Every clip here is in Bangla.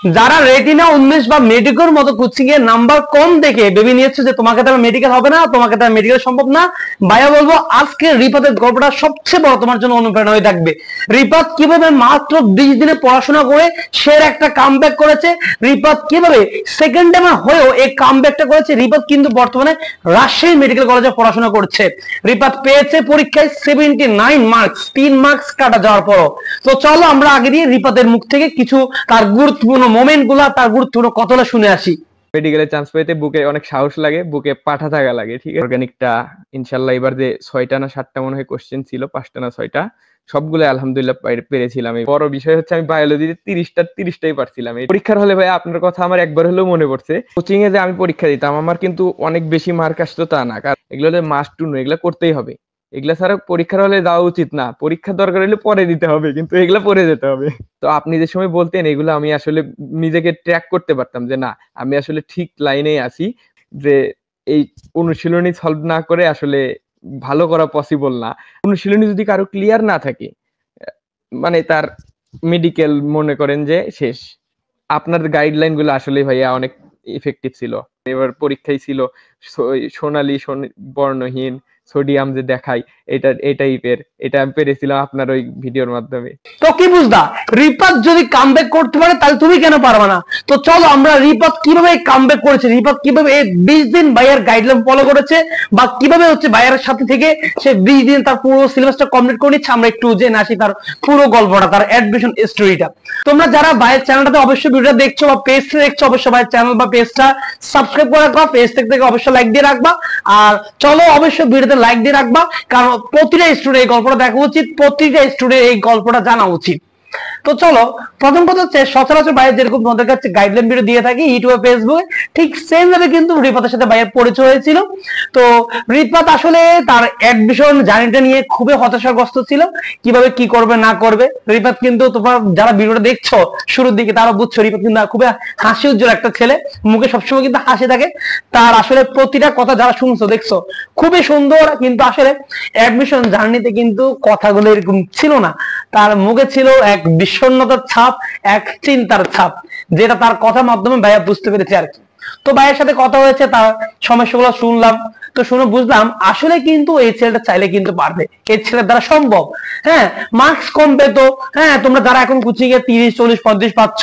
যারা রেটিনা 19 বা মেডিকেল মতো কোচিং এর নাম্বার কম দেখে ভেবে নিয়েছে যে তোমাকে তার মেডিকেল হবে না, তোমাকে তার মেডিকেল সম্ভব না, ভাইয়া বলবো আজকে রিপাতের গল্পটা সবচেয়ে বড় তোমার জন্য অনুপ্রেরণা হয়ে থাকবে। রিপাত কিভাবে মাত্র 20 দিনে পড়াশোনা করে সে একটা কামব্যাক করেছে, রিপাত কিভাবে সেকেন্ড টাইম হয়েও এই কামব্যাকটা করেছে। রিপাত কিন্তু বর্তমানে রাজশাহী মেডিকেল কলেজে পড়াশোনা করছে। রিপাত পেয়েছে পরীক্ষায় 79 মার্কস, 3 মার্কস কাটা যাওয়ার পরও। তো চলো আমরা আগে দিয়ে রিপাতের মুখ থেকে কিছু তার গুরুত্বপূর্ণ মোমেন্ট গুলা, তার গুরুত্বপূর্ণ কথাটা শুনে আসি। মেডিকেলে চান্স পেতে বুকে অনেক সাহস লাগে, বুকে পাঠা থাকা লাগে, ঠিক আছে। অর্গানিকটা ইনশাল্লাহ এবার যে 6টা না 7টা মনে হয় কোশ্চেন ছিল, 5টা না 6টা, সবগুলো আলহামদুলিল্লাহ পেরেছিলাম। এই বড় বিষয় হচ্ছে আমি বায়োলজিতে 30টাই পারছিলাম। এই পরীক্ষার হলে ভাই আপনার কথা আমার একবার হলেও মনে পড়ছে, কোচিং এ যে আমি পরীক্ষা দিতাম আমার কিন্তু অনেক বেশি মার্ক আসতো তা না, কারণ এগুলো মাস্ট টু নো, এগুলো করতেই হবে। এগুলা ছাড়া পরীক্ষার হলে যাওয়া উচিত না, পরীক্ষা দরকার হলে পরে দিতে হবে, কিন্তু এগুলা পরে যেতে হবে। তো আপনি যে সময় বলতেন এগুলো আমি আসলে নিজেকে ট্র্যাক করতে পারতাম যে না আমি আসলে ঠিক লাইনেই আছি, যে এই অনুশীলনী সলভ না করে আসলে ভালো করা পসিবল না। অনুশীলনী যদি কারো ক্লিয়ার না থাকে মানে তার মেডিকেল মনে করেন যে শেষ। আপনার গাইডলাইন গুলো আসলে ভাইয়া অনেক ইফেক্টিভ ছিল। এবার পরীক্ষায় ছিল সোনালী বর্ণহীন সোডিয়াম যে দেখাই, এটা এই টাইপের, এটা আমি পেরেছিলাম আপনার ওই ভিডিওর মাধ্যমে। তো কি বুঝলা, রিপাত যদি কামব্যাক করতে পারে তাহলে তুমি কেন পারবে না? তো চলো আমরা রিপাত কিভাবে কামব্যাক করেছে, রিপাত কিভাবে এই 20 দিন ভাইয়ার গাইডলাইন ফলো করেছে, বা কিভাবে হচ্ছে ভাইয়ার সাথে থেকে সে 20 দিন তার পুরো সিলেবাসটা কমপ্লিট করে নিচ্ছে, আমরা একটু জেনে আসি তার পুরো গল্পটা, তার অ্যাডমিশন স্টোরিটা। তোমরা যারা ভাইয়ের চ্যানেলটাতে অবশ্যই ভিডিওটা দেখছো বা পেজটা দেখছো, অবশ্যই ভাইয়ের চ্যানেল বা পেজটা সাবস্ক্রাইব করে রাখবা, পেজ থেকে অবশ্যই লাইক দিয়ে রাখবা। আর চলো অবশ্যই ভিডিওতে লাইক দিয়ে রাখবা, কারণ প্রতিটা স্টুডেন্ট এই গল্পটা দেখা উচিত, প্রতিটা স্টুডেন্ট এই গল্পটা জানা উচিত। তো চলো প্রথম কথা হচ্ছে সচরাচর ভাইয়ের যেরকম তোমাদের কাছে গাইডলাইন ভিডিও দিয়ে থাকি ইউটিউবে ফেসবুকে, ঠিক সেম ভাবে কিন্তু রিপাতের সাথে ভাইয়ের পরিচয় হয়েছিল। তো রিপাত আসলে তার অ্যাডমিশন জার্নিটা নিয়ে খুবই হতাশাগ্রস্ত ছিল, কিভাবে কি করবে না করবে। রিপাত কিন্তু তোমরা যারা ভিডিওটা দেখছো শুরুর দিকে তারা বুঝছো রিপাত কিন্তু খুবই হাসি উজ্জ্বল একটা ছেলে, মুখে সবসময় কিন্তু হাসি থাকে। তার আসলে প্রতিটা কথা যারা শুনছো দেখছো খুবই সুন্দর, কিন্তু আসলে অ্যাডমিশন জার্নিতে কিন্তু কথাগুলো এরকম ছিল না। তার মুখে ছিল এক বিষণ্ণতার ছাপ, এক চিন্তার ছাপ, যেটা তার কথার মাধ্যমে ভাইয়া বুঝতে পেরেছে আর কি। তো ভাইয়ের সাথে কথা হয়েছে, তার সমস্যাগুলো শুনলাম, তো শুনে বুঝলাম আসলে কিন্তু এই ছেলেটা চাইলে কিন্তু পারবে, এই ছেলের দ্বারা সম্ভব। হ্যাঁ, মার্কস কম পেতো, হ্যাঁ তোমরা যারা এখন কোচিং এ 30 40 35 পাচ্ছ,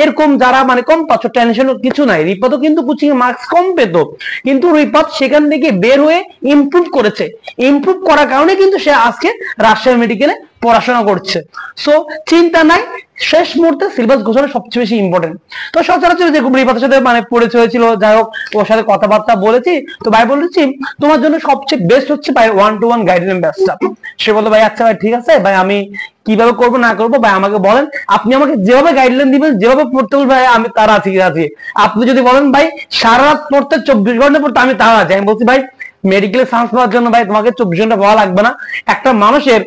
এরকম যারা মানে কম পাচ্ছ টেনশন কিছু নাই, রিপাতও কিন্তু কোচিং এ মার্কস কম পেতো, কিন্তু রিপাত সেখান থেকে বের হয়ে ইমপ্রুভ করেছে। ইমপ্রুভ করার কারণে কিন্তু সে আজকে রাজশাহী মেডিকেলে পড়াশোনা করছে। সো চিন্তা নাই, শেষ মুহূর্তে সিলেবাস ঘোষণা সবচেয়ে বেশি ইম্পর্টেন্ট। তো সচরাচর যেরকম রিপাতের সাথে মানে পরিচয় হয়েছিল, যাই হোক ওর সাথে কথাবার্তা বলেছি, তো ভাই বলেছি তোমার জন্য সবচেয়ে বেস্ট হচ্ছে ভাই 1-to-1 গাইডলাইন ব্যাচটা। সে বললো ভাই আচ্ছা ভাই ঠিক আছে ভাই, আমি কিভাবে করবো না করবো ভাই আমাকে বলেন, আপনি আমাকে যেভাবে গাইডলাইন দিবেন, যেভাবে পড়তে বলবেন ভাই আমি তার আছি আছি। আপনি যদি বলেন ভাই সারা রাত পড়তে 24 ঘন্টা পড়তে, আমি তার আছি। আমি বলছি ভাই মেডিকেলে চান্স পাওয়ার জন্য ভাই তোমাকে 24 ঘন্টা পড়া লাগবে না, একটা মানুষের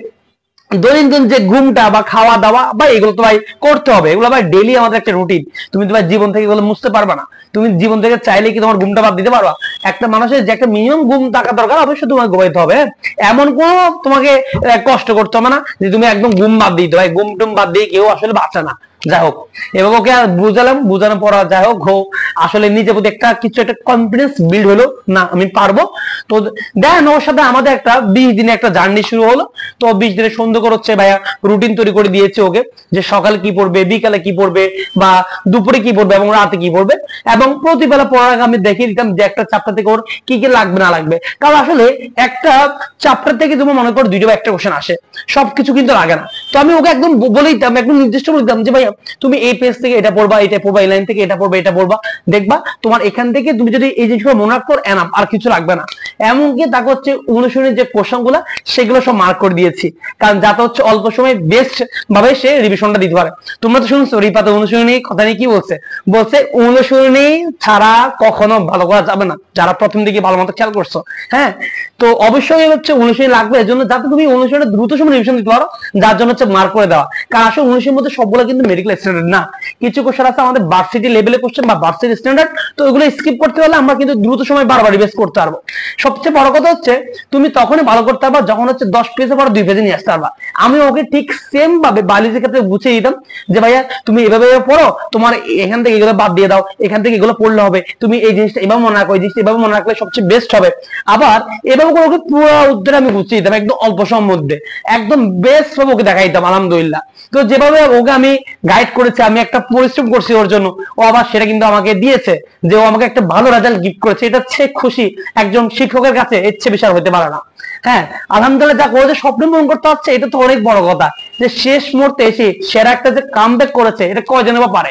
দৈনন্দিন যে ঘুমটা বা খাওয়া দাওয়া বা এগুলো তো ভাই করতে হবে, এগুলো ভাই ডেইলি আমাদের একটা রুটিন। তুমি তো ভাই জীবন থেকে এগুলো মুছতে পারবা না, তুমি জীবন থেকে চাইলে কি তোমার ঘুমটা বাদ দিতে পারবা? একটা মানুষের যে একটা মিনিমাম ঘুম থাকা দরকার, অবশ্যই তোমাকে ঘুমাইতে হবে। এমন কোনো তোমাকে কষ্ট করতে হবে না যে তুমি একদম ঘুম বাদ দিতে, ভাই ঘুম টুম বাদ দিয়ে কেউ আসলে বাঁচে না। যাই হোক এবং ওকে আর বুঝালাম, বুঝানোর পর যাই হোক আসলে নিজের প্রতি একটা কিছু একটা কনফিডেন্স বিল্ড হলো, না আমি পারবো। তো দেন ওর সাথে আমাদের একটা 20 দিনে একটা জার্নি শুরু হলো। তো 20 দিনে সুন্দর করে হচ্ছে ভাইয়া রুটিন তৈরি করে দিয়েছে ওকে, যে সকালে কি পড়বে, বিকালে কি পড়বে, বা দুপুরে কি পড়বে এবং রাতে কি পড়বে। এবং প্রতিবেলা পড়ার আগে আমি দেখিয়ে দিতাম যে একটা চ্যাপ্টার থেকে ওর কি কি লাগবে না লাগবে, কারণ আসলে একটা চ্যাপ্টার থেকে তুমি মনে করো 2টা বা একটা কোশ্চেন আসে, সবকিছু কিন্তু লাগে না। তো আমি ওকে একদম বলে দিতাম, একদম নির্দিষ্ট করে দিতাম যে ভাই তুমি এই পেজ থেকে এটা পড়বা, এটা পড়বা, এই লাইন থেকে এটা পড়বা, এটা পড়বা, দেখবা তোমার এখান থেকে তুমি যদি এই জিনিসগুলো মনে রাখো এনাফ, আর কিছু লাগবে না। এমনকি তাকে হচ্ছে অনুশীলনের যে কোশ্চেন গুলা সেগুলো সব মার্ক করে দিয়েছি, কারণ যাতে হচ্ছে অল্প সময় বেস্ট ভাবে সে রিভিশনটা দিতে পারে। তোমরা তো শুনছো রিপাতে অনুশীলনী কথা নিয়ে কি বলছে, বলছে অনুশীলনী ছাড়া কখনো ভালো করা যাবে না, যারা প্রথম দিকে ভালো মতো খেয়াল করছো। হ্যাঁ, তো অবশ্যই হচ্ছে অনুশীলনী লাগবে, এর জন্য যাতে তুমি অনুশীলনে দ্রুত সময় রিভিশন দিতে পারো, যার জন্য হচ্ছে মার্ক করে দেওয়া। কারণ আসলে অনুশীলনের মধ্যে সবগুলো কিন্তু মেডিকেল স্ট্যান্ডার্ড না, কিছু কোশ্চেন আছে আমাদের ভার্সিটি লেভেলের কোশ্চেন বা ভার্সিটি আমাদের স্ট্যান্ডার্ড। তো ওগুলো স্কিপ করতে হলে আমরা কিন্তু দ্রুত সময় বারবার রিভাইজ করতে পারবো। সবচেয়ে বড় কথা হচ্ছে তুমি তখনই ভালো করতে পারবা যখন হচ্ছে 10 পেজে পর 2 পেজে নিয়ে আসতে পারবা। আমি ওকে ঠিক সেম ভাবে বায়োলজির ক্ষেত্রে বুঝিয়ে দিতাম যে ভাইয়া তুমি এভাবে পড়ো, তোমার এখান থেকে এগুলো বাদ দিয়ে দাও, এখান থেকে এগুলো পড়লে হবে, তুমি এই জিনিসটা এভাবে মনে রাখো, এই জিনিসটা এভাবে মনে রাখলে সবচেয়ে বেস্ট হবে। আবার এভাবে করে ওকে পুরো উত্তরে আমি বুঝিয়ে দিতাম একদম অল্প সময়ের মধ্যে, একদম বেস্ট ভাবে ওকে দেখাই দিতাম আলহামদুলিল্লাহ। তো যেভাবে ওকে আমি গাইড করেছি, আমি একটা পরিশ্রম করছি ওর জন্য, ও আবার সেটা কিন্তু আমাকে দিয়েছে, যে ও আমাকে একটা ভালো রেজাল্ট গিফট করেছে। এটা হচ্ছে খুশি একজন শিক্ষকের কাছে এর চেয়ে বেশি আর হতে পারে না। হ্যাঁ আলহামদুলিল্লাহ, যা করেছে স্বপ্ন পূরণ করতে হচ্ছে, এটা তো অনেক বড় কথা। যে শেষ মুহূর্তে এসে সেরা একটা যে কামব্যাক করেছে, এটা কয়জনে বা পারে?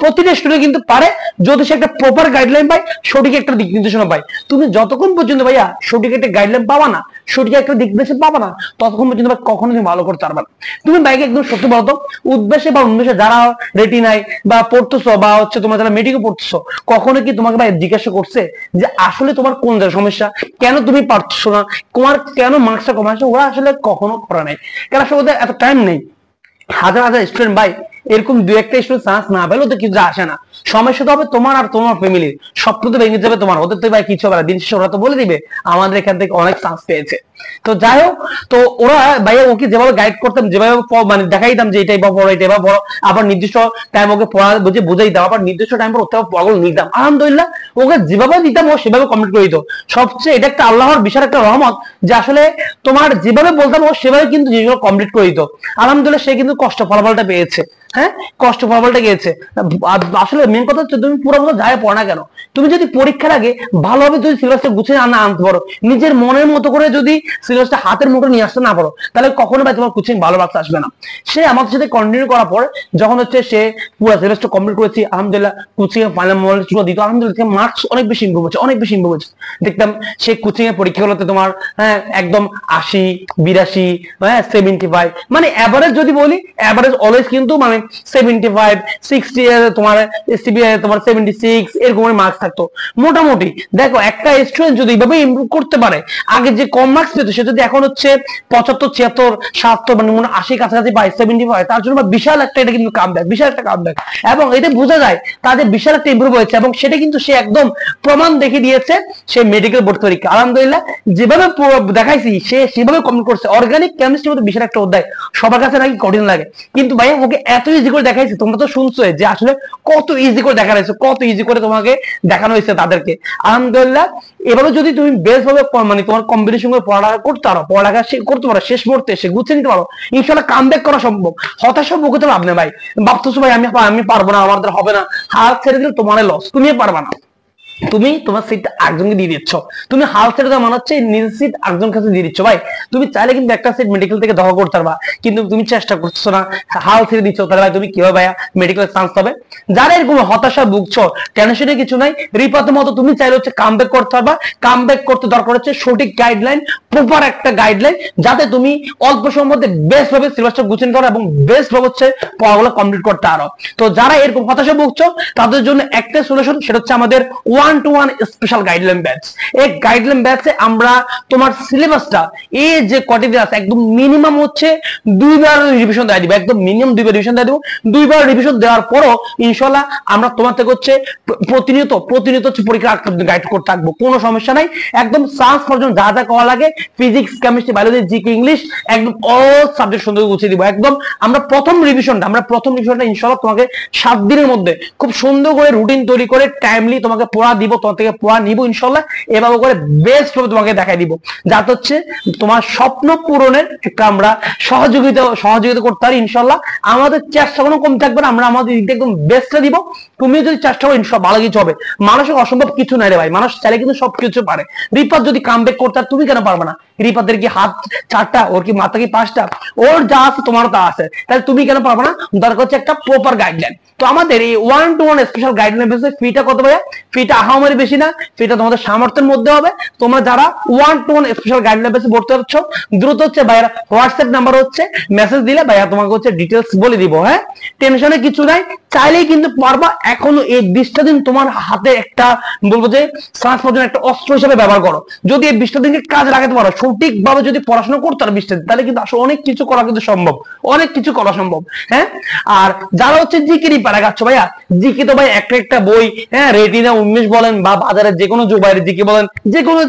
প্রতিটা স্টুডেন্ট কিন্তু পারে যদি সে একটা প্রপার গাইডলাইন পায়, সঠিক একটা দিক নির্দেশনা পায়। তুমি যতক্ষণ পর্যন্ত ভাইয়া সঠিক একটা গাইডলাইন পাবা না, সঠিক একটা দিক নির্দেশনা পাবা না, ততক্ষণ পর্যন্ত কখনো তুমি ভালো করতে পারবে না। তুমি বাইকে একদম সত্যি বলতো, উদ্বেশে বা উন্মেষে যারা রেডি নাই বা পড়তেছো, বা হচ্ছে তোমার যারা মেডিকেল পড়তেছো, কখনো কি তোমাকে ভাই জিজ্ঞাসা করছে যে আসলে তোমার কোন জায়গায় সমস্যা, কেন তুমি পারছো না, তোমার কেন মার্কসটা কম আসছে? ওরা আসলে কখনো করে নাই, কারণ আসলে ওদের এত টাইম নেই। হাজার হাজার স্টুডেন্ট ভাই, এরকম দু একটা স্টুডেন্ট চান্স না পেলেও তো কিছু আসে না। সমস্যা তো হবে তোমার আর তোমার ফ্যামিলির, স্বপ্ন তো ভেঙে যাবে তোমার, ওদের তো ভাই কিছু হবে না। দিন শেষে ওরা তো বলে দিবে আমাদের এখান থেকে অনেক চান্স পেয়েছে। তো যাই হোক, তো ওরা ভাইয়া ওকে যেভাবে গাইড করতাম, যেভাবে মানে দেখাইতাম যে এটাই বা বড়, এটাই বা বড়, আবার নির্দিষ্ট টাইম ওকে পড়া বুঝে বুঝাই দিতাম, আবার নির্দিষ্ট টাইম পর ওকে পড়াগুলো নিতাম। আলহামদুলিল্লাহ ওকে যেভাবে দিতাম ও সেভাবে কমপ্লিট করে দিত। সবচেয়ে এটা একটা আল্লাহর বিশাল একটা রহমত যে আসলে তোমার যেভাবে বলতাম ও সেভাবে কিন্তু জিনিসগুলো কমপ্লিট করে দিত। আলহামদুলিল্লাহ সে কিন্তু কষ্ট ফলাফলটা পেয়েছে। হ্যাঁ কষ্ট ফলাফলটা গিয়েছে। আসলে মেন কথা হচ্ছে তুমি পুরো মতো যাই পড়ো না কেন, তুমি যদি পরীক্ষার আগে ভালোভাবে যদি সিলেবাসটা গুছিয়ে আনতে পারো, নিজের মনের মতো করে যদি সিলেবাসটা হাতের মুঠো নিয়ে আসতে না পারো, তাহলে কখনো ভাই তোমার কোচিং ভালো মার্কস আসবে না। সে আমাদের সাথে কন্টিনিউ করার পর যখন হচ্ছে সে পুরো সিলেবাসটা কমপ্লিট করেছি, আলহামদুলিল্লাহ কোচিং এ ফাইনাল মডেল দিত, আলহামদুলিল্লাহ মার্কস অনেক বেশি ইমপ্রুভ হচ্ছে, অনেক বেশি ইমপ্রুভ হচ্ছে। দেখতাম সে কোচিং এর পরীক্ষাগুলোতে তোমার একদম 80, 82, 75, মানে অ্যাভারেজ যদি বলি, অ্যাভারেজ অলওয়েজ কিন্তু মানে 75, 60, তোমার এসসিবিআই তোমার 76 এরকমের মার্কস থাকতো মোটামুটি। দেখো একটা স্টুডেন্ট যদি এইভাবে ইমপ্রুভ করতে পারে, আগে যে কম মার্কস পেতো সে যদি এখন হচ্ছে 75, 76, 70 মানে 80 কাছাকাছি পায়, 75, তার জন্য বিশাল একটা, এটা কিন্তু কামব্যাক, বিশাল একটা কামব্যাক। এবং এটা বোঝা যায় তাদের বিশাল একটা ইমপ্রুভ হয়েছে, এবং সেটা কিন্তু সে একদম প্রমাণ দেখে দিয়েছে সে মেডিকেল ভর্তি পরীক্ষা। আলহামদুলিল্লাহ যেভাবে দেখাইছি সে সেভাবে কমপ্লিট করছে। অর্গানিক কেমিস্ট্রি মধ্যে বিশাল একটা অধ্যায়, সবার কাছে নাকি কঠিন লাগে, কিন্তু ভাইয়া ওকে এত ইজি করে দেখাইছে। তোমরা তো শুনছো যে আসলে কত ইজি করে দেখানো হয়েছে, কত ইজি করে তোমাকে দেখানো হয়েছে তাদেরকে। আলহামদুলিল্লাহ এভাবে যদি তুমি বেশ ভাবে মানে তোমার কম্পিটিশন করে পড়ালেখা করতে পারো, পড়ালেখা করতে পারো, শেষ মুহূর্তে সে গুছিয়ে নিতে পারো, ইনশাল্লাহ কামব্যাক করা সম্ভব। হতাশা ভুগতে হবে আপনি ভাই, ভাবতেছো ভাই আমি পারবো না, আমাদের হবে না, হাল ছেড়ে দিলে তোমার লস, তুমি পারবা না। তুমি তোমার সিটটা একজনকে দিয়ে দিচ্ছ, তুমি হাল ছেড়ে দেওয়া মানে হচ্ছে নিজের সিট একজন কাছে দিয়ে দিচ্ছ। ভাই তুমি চাইলে কিন্তু একটা সিট মেডিকেল থেকে দখল করতে পারবা, কিন্তু তুমি চেষ্টা করছো না, হাল ছেড়ে দিচ্ছ, তাহলে ভাই তুমি কিভাবে ভাইয়া মেডিকেলের চান্স পাবে? যারা এরকম হতাশা ভুগছো, টেনশনে কিছু নাই, রিপাতের মতো তুমি চাইলে হচ্ছে কামব্যাক করতে পারবা। কামব্যাক করতে দরকার হচ্ছে সঠিক গাইডলাইন, প্রপার একটা গাইডলাইন, যাতে তুমি অল্প সময়ের মধ্যে বেস্ট ভাবে সিলেবাসটা গুছিয়ে করো এবং বেস্ট ভাবে হচ্ছে পড়াগুলো কমপ্লিট করতে পারো। তো যারা এরকম হতাশা ভুগছো তাদের জন্য একটা সলিউশন, সেটা হচ্ছে আমাদের 1-to-1 স্পেশাল গাইডলাইন ব্যাচ। এই গাইডলাইন ব্যাচে আমরা তোমার সিলেবাসটা এই যে কটিতে আছে একদম মিনিমাম হচ্ছে 2বার রিভিশন দেওয়া দিব, একদম মিনিমাম 2বার রিভিশন দেওয়া দিব। 2বার রিভিশন দেওয়ার পরও ইনশাআল্লাহ আমরা তোমার থেকে হচ্ছে প্রতিনিয়ত হচ্ছে পরীক্ষা গাইড করতে থাকবো, কোনো সমস্যা নাই। একদম সায়েন্স পর্যন্ত যা যা করা লাগে, physics, chemistry, biology, GK, English, একদম অল সাবজেক্ট সুন্দর গুছিয়ে দিব। একদম আমরা প্রথম রিভিশনটা ইনশাআল্লাহ তোমাকে 7 দিনের মধ্যে খুব সুন্দর করে রুটিন তৈরি করে টাইমলি তোমাকে পড়া দিব, তোমার থেকে পড়া নিব ইনশাআল্লাহ। এভাবে করে বেস্ট ভাবে তোমাকে দেখাই দিব, যাতে হচ্ছে তোমার স্বপ্ন পূরণের একটা আমরা সহযোগিতা করতে পারি ইনশাআল্লাহ। আমাদের চেষ্টা কোনো কম থাকবে না, আমরা আমাদের দিক থেকে একদম বেস্টটা দিব। তুমি যদি চেষ্টা করো ইনশাআল্লাহ ভালো কিছু হবে। মানুষের অসম্ভব কিছু নাই রে ভাই, মানুষ চাইলে কিন্তু সবকিছু পারে। রিপাত যদি কামব্যাক করতে তুমি কেন পারবে না? রিপাতের কি হাত 4টা, ওর কি মাথা কি 5টা? ওর যা আছে তোমারও তা আছে, তাহলে তুমি কেন পারবে না? দরকার হচ্ছে একটা প্রপার গাইডলাইন। তো আমাদের এই 1-to-1 স্পেশাল গাইডলাইন বেসে ফিটা কত ভাইয়া? ফিটা আহামরি বেশি না, ফিটা তোমাদের সামর্থ্যের মধ্যে হবে। তোমরা যারা 1-to-1 স্পেশাল গাইডলাইন বেসে ভর্তি হচ্ছ, দ্রুত হচ্ছে ভাইয়া হোয়াটসঅ্যাপ নাম্বার হচ্ছে মেসেজ দিলে ভাইয়া তোমাকে হচ্ছে ডিটেলস বলে দিব। হ্যাঁ টেনশনে কিছু নাই, চাইলেই কিন্তু পারবা। এখনো এই 20টা দিন তোমার হাতে একটা বলবো যে ট্রান্সফার একটা অস্ত্র হিসেবে ব্যবহার করো। যদি এই 20টা দিনকে কাজে লাগাতে পারো, সঠিকভাবে যদি পড়াশোনা করতে পারো 20টা দিন, তাহলে কিন্তু আসলে অনেক কিছু করা কিন্তু সম্ভব, অনেক কিছু করা সম্ভব। হ্যাঁ, আর যারা হচ্ছে জিকেরই প্যারা খাচ্ছ ভাইয়া, জিকে তো ভাই একটা বই, হ্যাঁ, রেটিনা 19 বলেন বা বাজারে যে কোনো বাইরে জিকে বলেন, যে কোনো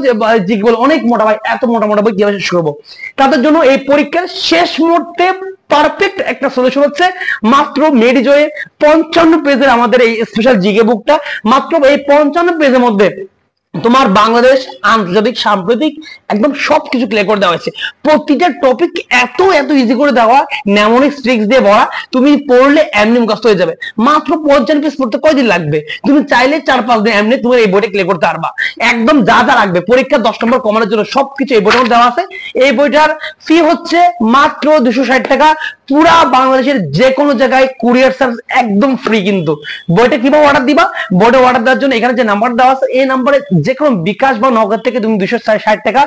জিকে বলেন, অনেক মোটা ভাই, এত মোটা মোটা বই কিভাবে শেষ করবো? তাদের জন্য এই পরীক্ষার শেষ মুহূর্তে পারফেক্ট একটা সলিউশন হচ্ছে মাত্র মেডিজয়ে 55 পেজের আমাদের এই স্পেশাল জিকে বুকটা। মাত্র এই 55 পেজের মধ্যে তোমার বাংলাদেশ, আন্তর্জাতিক, সাম্প্রতিক একদম সবকিছু ক্লিয়ার করে দেওয়া হয়েছে। প্রতিটা টপিক এত এত ইজি করে দেওয়া, নেমোনিক ট্রিক্স দিয়ে ভরা, তুমি পড়লে এমনি মুখস্থ হয়ে যাবে। মাত্র 55 পেজ পড়তে কয়দিন লাগবে? তুমি চাইলে 4-5 দিন এমনি তুমি এই বইটা ক্লিয়ার করতে পারবা। একদম যা যা লাগবে পরীক্ষা 10 নম্বর কমানোর জন্য সবকিছু এই বইটার মধ্যে দেওয়া আছে। এই বইটার ফি হচ্ছে মাত্র 260 টাকা। পুরা বাংলাদেশের যে কোনো জায়গায় কুরিয়ার সার্ভিস একদম ফ্রি। কিন্তু বইটা কিভাবে অর্ডার দিবা? বইটা অর্ডার দেওয়ার জন্য এখানে যে নাম্বার দেওয়া আছে, এই নাম্বারে যে কোনো বিকাশ বা নগদ থেকে তুমি 260 টাকা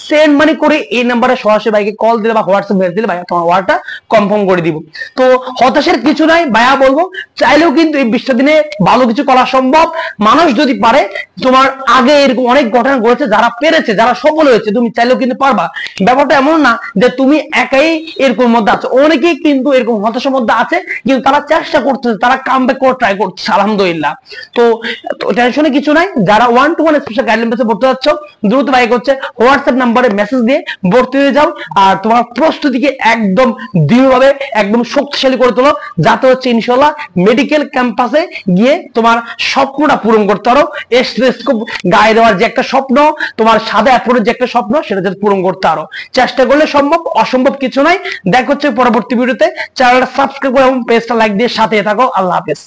সেন্ড মানি করে এই নাম্বারে সরাসরি ভাইকে কল দিলে বা হোয়াটসঅ্যাপ মেসেজ দিলে ভাইয়া তোমার অর্ডারটা কনফার্ম করে দিব। তো হতাশার কিছু নাই ভাইয়া, বলবো চাইলেও কিন্তু এই 20টা দিনে ভালো কিছু করা সম্ভব। মানুষ যদি পারে, তোমার আগে এরকম অনেক ঘটনা ঘটেছে, যারা পেরেছে, যারা সফল হয়েছে, তুমি চাইলেও কিন্তু পারবা। ব্যাপারটা এমন না যে তুমি একাই এরকম মধ্যে আছো, অনেকেই কিন্তু এরকম হতাশার মধ্যে আছে, কিন্তু তারা চেষ্টা করতেছে, তারা কামব্যাক করে ট্রাই করছে, আলহামদুলিল্লাহ। তো টেনশনে কিছু নাই। যারা 1-to-1 স্পেশাল গাইডলাইন বেসে ভর্তি হচ্ছ, দ্রুত ভাই হচ্ছে হোয়াটসঅ্যাপ নাম্বারে মেসেজ দিয়ে ভর্তি হয়ে যাও। আর তোমার প্রস্তুতিকে একদম দৃঢ়ভাবে একদম শক্তিশালী করে তোলো, যাতে হচ্ছে ইনশাআল্লাহ মেডিকেল ক্যাম্পাসে গিয়ে তোমার স্বপ্নটা পূরণ করতে পারো। স্টেথোস্কোপ গায়ে দেওয়ার যে একটা স্বপ্ন, তোমার সাদা অ্যাপ্রনের যে একটা স্বপ্ন, সেটা যাতে পূরণ করতে পারো। চেষ্টা করলে সম্ভব, অসম্ভব কিছু নাই। দেখা হচ্ছে পরবর্তী ভিডিওতে। চ্যানেলটা সাবস্ক্রাইব করো এবং পেজটা লাইক দিয়ে সাথে থাকো। আল্লাহ হাফেজ।